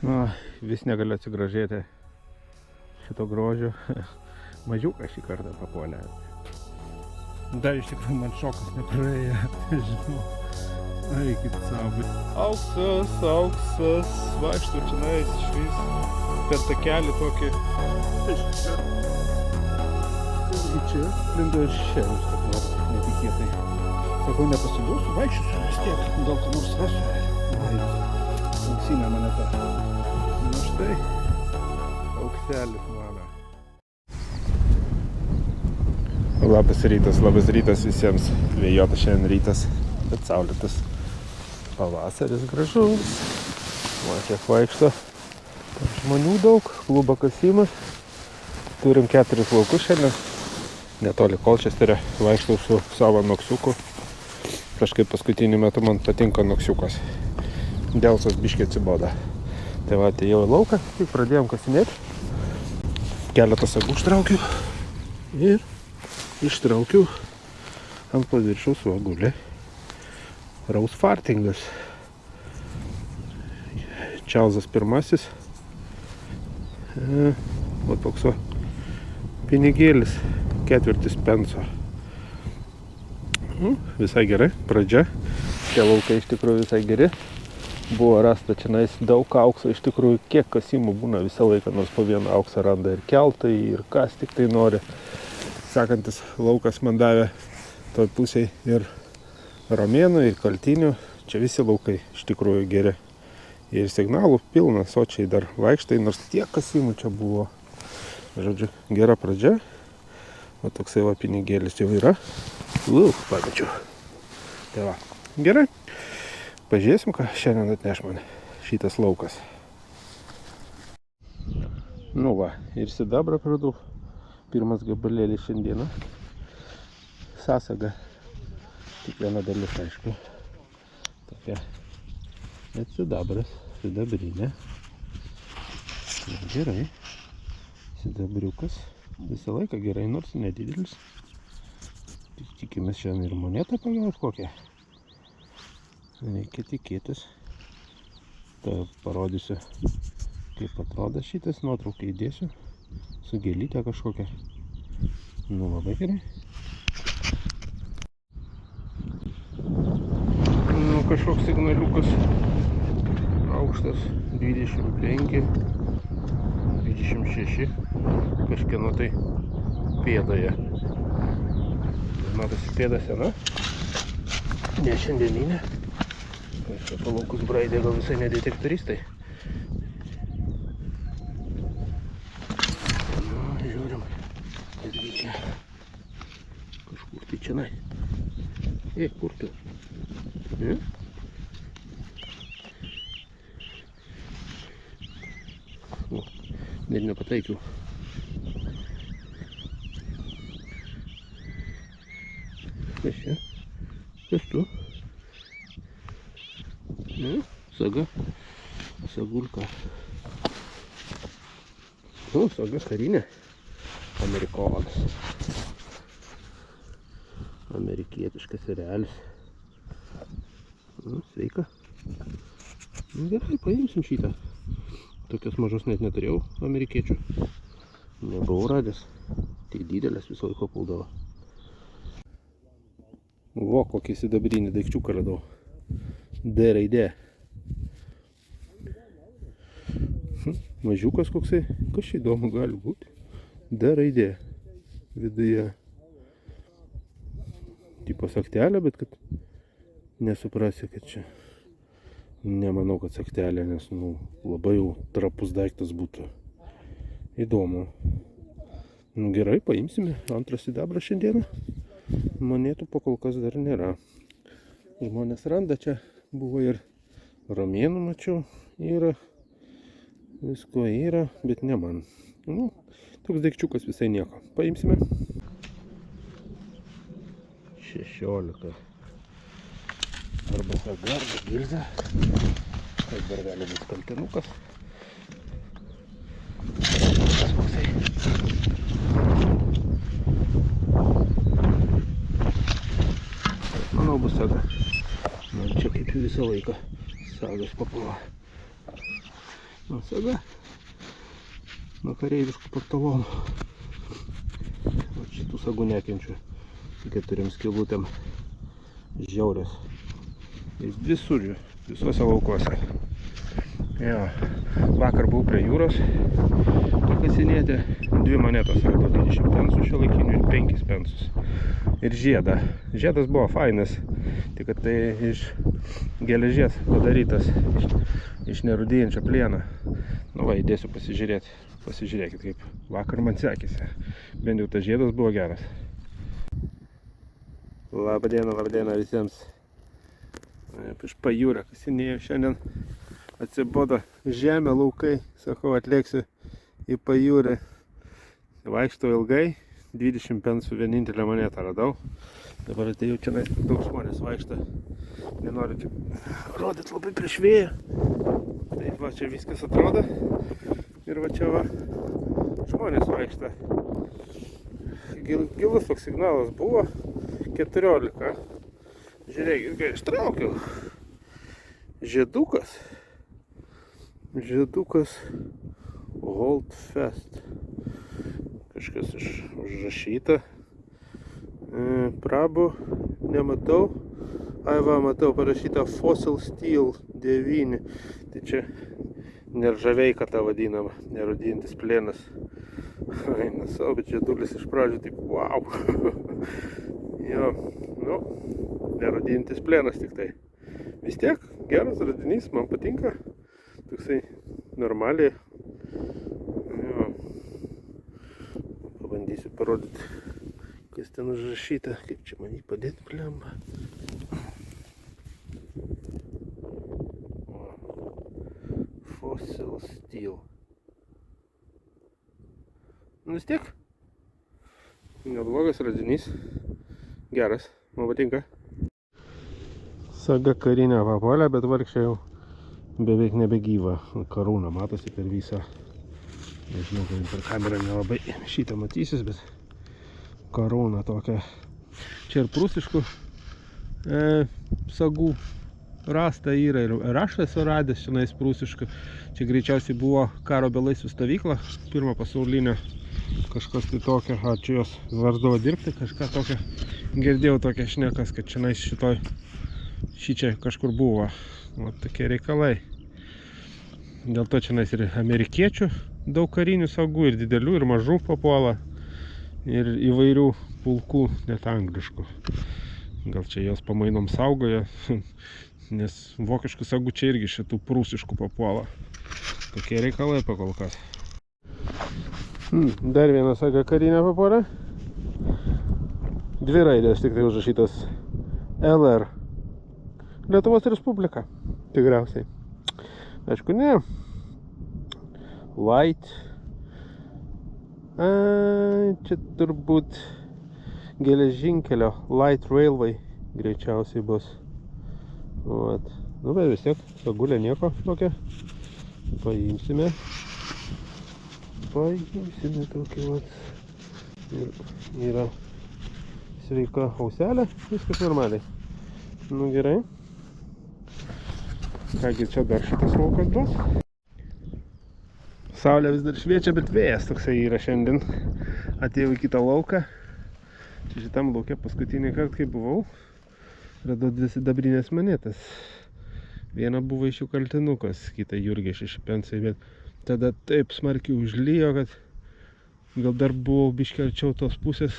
Vis negaliu atsigražėti šito grožio. Mažiuką šį kartą papuolė. Dar iš tikrųjų man šokas nepraėjo, žinau. Eikit savo. Auksas, vaikštų čia nais išvis. Per takelį tokį. Ir čia lindo ir šėlius, taip nors netikėtai. Sakau, nepasiduosiu, vaikščiosiu vis tiek, gal ką nors rasiu. Auksinė moneta. Na štai, aukselis mano. Labas rytas visiems. Vėjuotas šiandien rytas, bet saulėtas. Pavasaris gražus. Va, kiek vaikšto. Žmonių daug, klubo kasimas. Turim 4 laukus šiandien. Netoli Kolčesterio. Vaikštau su savo noksiuku. Kažkaip paskutiniu metu man patinka noksiukas. Delsas biškiai atsiboda. Tai va, atėjau į lauką, tik pradėjom kasinėti. Keletą sagų ištraukiu. Ir ištraukiu ant paviršiaus va guli rausfartingas. Čarlzas pirmasis. O toks va pinigėlis, 4 penso. Visai gerai, pradžia. Tie laukai iš tikrųjų visai geri. Buvo rasta čia daug aukso, iš tikrųjų kiek kasimų būna visą laiką, nors po vieną auksą randa ir keltai, ir kas tik tai nori. Sekantis laukas man davė toj pusėj ir romėnų, ir kaltinių. Čia visi laukai iš tikrųjų geri. Ir signalų pilna, sočiai dar vaikštai, nors tiek kasimų čia buvo. Žodžiu, gera pradžia. O toksai va pinigėlis jau yra. Pamečiau. Tai va, gerai. Pažiūrėsim, ką šiandien atneš man šitas laukas. Nu va, ir sidabrą pradau. Pirmas gabalėlis šiandieną. Sasaga. Tik viena dalis, aišku. Tokia. Bet sidabras. Sidabrinė. Gerai. Sidabriukas. Visą laiką gerai, nors nedidelis. Tikimės šiandien ir monetą pagauti kokią. Reikia tikėtis. Tai parodysiu, kaip atrodo šitas. Nuotrauką įdėsiu. Su gėlytė kažkokia. Nu, labai gerai. Nu, kažkoks signaliukas. Aukštas 25, 26. Kažkieno tai pėdoje. Matosi pėda sena. Ne šiandieninė. Kažką palaukus braidė, gal visai ne detektoristai. Kažkur tai čianai. Kur tu? Net nepataikiau. Kas čia? Kas tu? Saga. Sagulka. Saga karinė. Amerikonas. Amerikietiškas erelis. Sveika. Gerai, paimsim šitą. Tokios mažos net neturėjau amerikiečių. Nebuvau radęs. Tik didelės visą laiką puldavo. Vo, kokį sidabrinį daikčiuką radau. D raidė. Mažiukas koksai. Kas čia įdomu gali būti? D raidė. Viduje. Tipo saktelė, bet kad nesuprasi, kad čia. Nemanau, kad saktelė, nes labai jau trapus daiktas būtų. Įdomu. Gerai, paimsime antrą sidabrą šiandieną. Monetų po kol kas dar nėra. Žmonės randa, čia buvo ir romėnų mačiau. Yra. Visko yra, bet ne man. Toks daikčiukas visai nieko. Paimsime. 16. Arba saga, arba gilzė. Tai dar gali būti kaltinukas. Manau bus saga. Čia kaip visą laiką sagas papuola. Nu, saga. Nuo kareiviškų pantalonų. O šitų sagų nekenčiu. 4 skylutėm. Žiaurios. Ir visur jų. Visuose laukuose. Jo. Vakar buvau prie jūros. Pakasinėti. 2 monetos radau 20 pensų šiuolaikinių ir 5 pensus. Ir žiedą. Žiedas buvo fainas. Tik kad tai iš geležies padarytas. Iš nerūdėjančio plieno. Nu va, įdėsiu pasižiūrėti. Pasižiūrėkit, kaip vakar man sekėsi. Bent jau tas žiedas buvo geras. Labadiena visiems. Iš pajūrio kasinėjau šiandien. Atsibodo žemė, laukai. Sakau, atlėksiu į pajūrį. Vaikštau ilgai. 20 pensų vienintelę monetą radau. Dabar atėjau čia, daug žmonės vaikšto. Nenoriu čia rodyti labai prieš vėją. Tai va, čia viskas atrodo. Ir va čia va, žmonės vaikšto. Gilus toks signalas buvo. 14. Žiūrėkit, kai ištraukiau. Žiedukas. Žiedukas Hold Fast. Kažkas užrašyta. Prabų nematau. Ai va, matau parašyta Fossil Steel 9. Tai čia neržaveika ta vadinama, nerūdintis plienas. Ai, nesau, bet žiedulis iš pradžių taip, wow. Jo, nu, nerūdintis plienas tik tai. Vis tiek, geras radinys, man patinka. Toksai normaliai. Jo. Pabandysiu parodyti, kas ten užrašyta. Kaip čia man jį padėti, blemba. Fossil Steel. Nu vis tiek. Neblogas radinys. Geras, man patinka. Saga karinė papuolė, bet vargšė jau beveik nebegyva. Karūna matosi per visą. Nežinau, kad per kamerą nelabai šitą matysis, bet karūna tokia. Čia ir prūsiškų sagų rasta yra ir aš esu radęs šiandien prūsiškų. Čia greičiausiai buvo karo belaisvių stovykla, pirmo pasaulinio. Kažkas tai tokia, čia jos varždavo dirbti, kažką tokia. Girdėjau tokią šnekas, kad šiandien šičia kažkur buvo. O tokie reikalai. Dėl to šiandien ir amerikiečių daug karinių sagų, ir didelių, ir mažų papuola. Ir įvairių pulkų, net angliškų. Gal čia jos pamainom saugoja, nes vokiškų sagų čia irgi šitų prūsiškų papuola. Tokie reikalai pakol kas. Dar viena saga karinė papuolė. 2 raidės tik tai užrašytas LR. Lietuvos Respublika. Tikriausiai. Aišku, ne. Light. Čia turbūt geležinkelio Light Railway greičiausiai bus. Vat. Nu, bet vis tiek, sagulė nieko tokia. Paimsime. Paimsime tokį vat. Ir yra sveika auselė. Viskas normaliai. Nu, gerai. Kągi čia dar šitas laukas bus. Saulė vis dar šviečia, bet vėjas toksai yra šiandien. Atėjau į kitą lauką. Čia šitam lauke paskutinį kartą, kai buvau, radau 2 sidabrinės monetas. Viena buvo iš jų kaltinukas, kita Jurgė 6 pensai, bet tada taip smarkiai užlijo, kad gal dar buvau biškį arčiau tos pusės.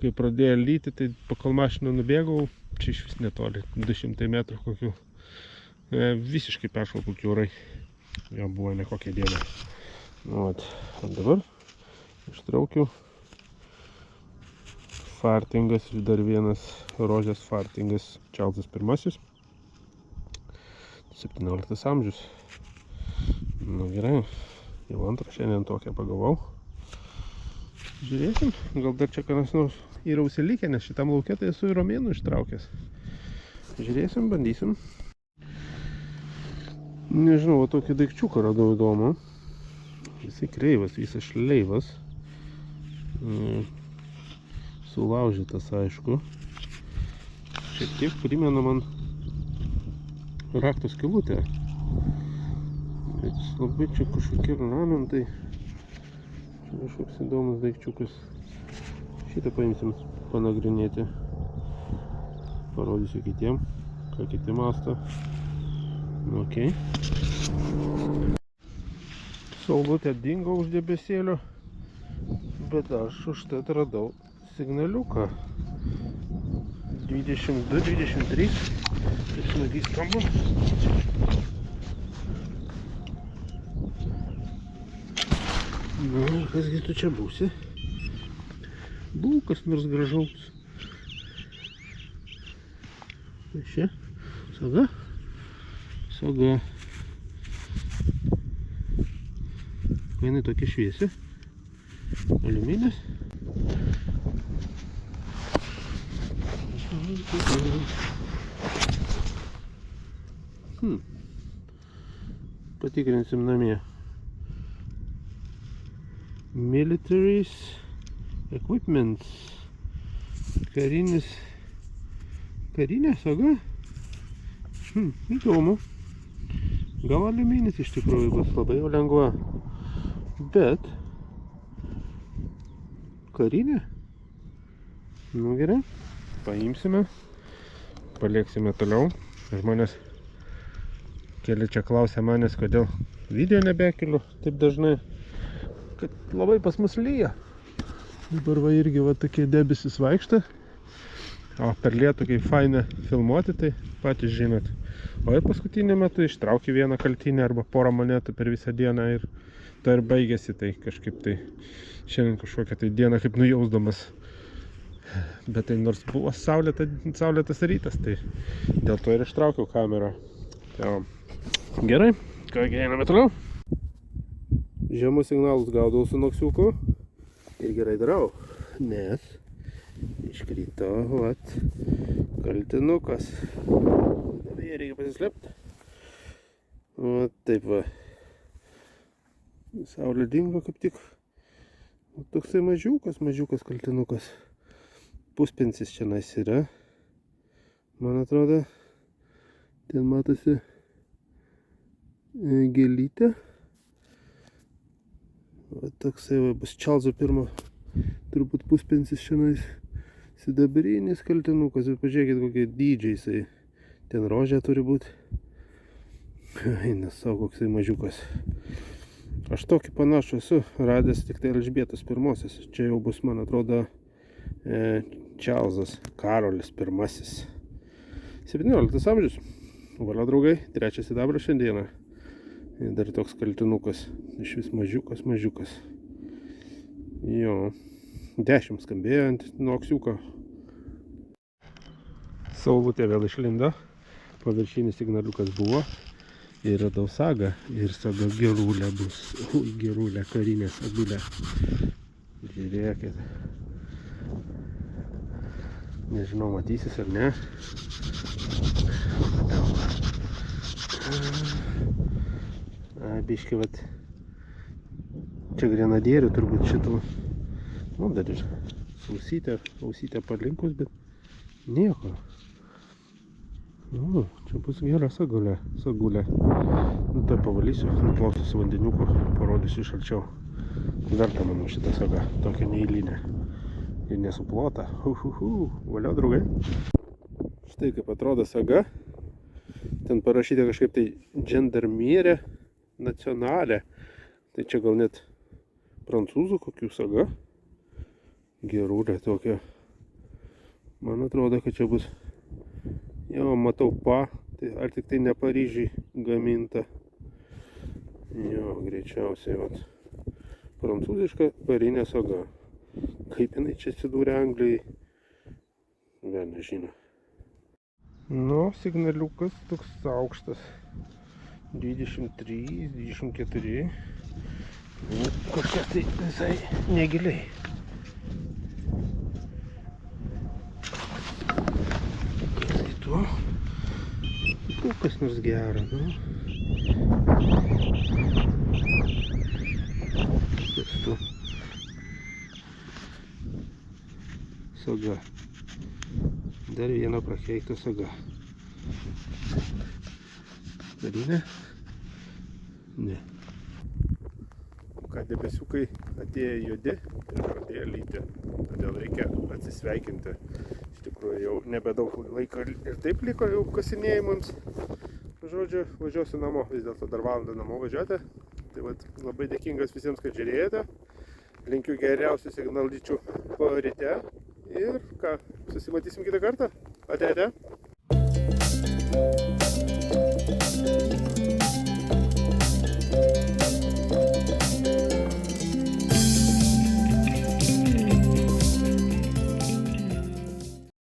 Kai pradėjo lyti, tai pakol mašiną nubėgau, čia iš vis netoli, 200 metrų kokių. Visiškai peršalpų kiaurai. Jo buvo nekokia diena. O dabar ištraukiu fartingas, dar vienas rožės fartingas Čarlzas I. 17 amžius. Nu gerai, jau antrą šiandien tokią pagavau. Žiūrėsim, gal dar čia kas nors yra užsilikę, nes šitam lauke tai esu ir romėnų ištraukęs. Žiūrėsim, bandysim. Nežinau, va tokį daikčiuką radau įdomų. Jisai kreivas, visas šleivas. Sulaužytas, aišku. Šiek tiek primena man rakto skylutę. Bet labai čia kažkokie ornamentai. Čia kažkoks įdomus daikčiukas. Šitą paimsim panagrinėti. Parodysiu kitiem, ką kiti mąsto. Ok. Saulutė dingo už debesėlio, bet aš užtat radau signaliuką. 22-23. Taip smagiai skamba. Nu, kasgi tu čia būsi? Būk kas nors gražaus. Tai čia saga. Saga. Jinai tokia šviesi. Aliuminis. Patikrinsim namie. Militaries equipments. Karinė saga. Įdomu. Gal aliuminis iš tikrųjų bus labai jau lengva. Bet karinė. Nu gerai. Paimsime. Palieksime toliau. Žmonės keli čia klausia manęs, kodėl video nebekeliu taip dažnai. Kad labai pas mus lyja. Dabar va irgi va tokie debesis vaikšta. O per lietų kaip faina filmuoti, tai patys žinot. O ir paskutinį metu ištraukiu vieną kaltinę arba porą monetų per visą dieną ir tai ir baigėsi. Tai kažkaip tai šiandien kažkokią tai dieną kaip nujausdamas. Bet tai nors buvo saulėtas rytas, tai dėl to ir ištraukiau kamerą. Tai, gerai, kągi einame toliau. Žemus signalus gaudau su noksiuku ir gerai darau, nes iškrito vat kaltinukas. Dabar jie reikia pasislėpti. Vat taip va. Saulė dingo kaip tik. Toksai mažiukas kaltinukas. Puspensis čia nais yra. Man atrodo, ten matosi gėlytė. Va toksai va, bus Čarlzo pirmo turbūt puspensis šiandien sidabrinis kaltinukas. Ir pažiūrėkit, kokie dydžiai jisai. Ten rožė turi būti. Eina savo koksai mažiukas. Aš tokį panašų esu radęs tik tai Elžbietos pirmosios. Čia jau bus, man atrodo, Čarlzas Karolis pirmasis. 17 amžius. Valio draugai, trečias sidabras šiandieną. Ir dar toks kaltinukas. Iš vis mažiukas. Jo. 10 skambėjo ant noksiuko. Saulutė vėl išlindo. Paviršinis signaliukas buvo. Ir radau sagą. Ir saga gerulė bus. Ui, gerulė, karinė sagulė. Žiūrėkit. Nežinau, matysis ar ne. Biški, vat. Čia grenadierių turbūt šitų. Nu, dar ir ausytę palinkus, bet nieko. Nu, čia bus gera sagulė. Nu, tai pavalysiu, nuplausiu su vandeniuku, parodysiu iš arčiau. Verta, manau, šitą sagą, tokia neeilinė. Ir nesuplota. Valio, draugai. Štai kaip atrodo saga. Ten parašyta kažkaip tai Gendarmerie Nationale. Tai čia gal net prancūzų kokių saga. Gerulė tokia. Man atrodo, kad čia bus. Jo, matau tai ar tik tai ne Paryžiui gaminta. Jo, greičiausiai vat. Prancūziška karinė saga. Kaip jinai čia atsidūrė Anglijai? Vėl nežino. Nu, signaliukas toks aukštas. 23, 24. Nu, kažkas tai visai negiliai. Tai tu. Kas nors gera, nu. Kas tu? Saga. Dar viena prakeikta saga. Karinė. Ne. Ką debesiukai atėjo juodi ir pradėjo lyti. Todėl reikia atsisveikinti. Iš tikrųjų jau nebedaug laiko ir taip liko jau kasinėjimams. Žodžiu, važiuosiu namo, vis dėlto dar valandą namo važiuoti. Tai vat, labai dėkingas visiems, kad žiūrėjote. Linkiu geriausių signalyčių po ryte. Ir ką, susimatysim kitą kartą. Ate.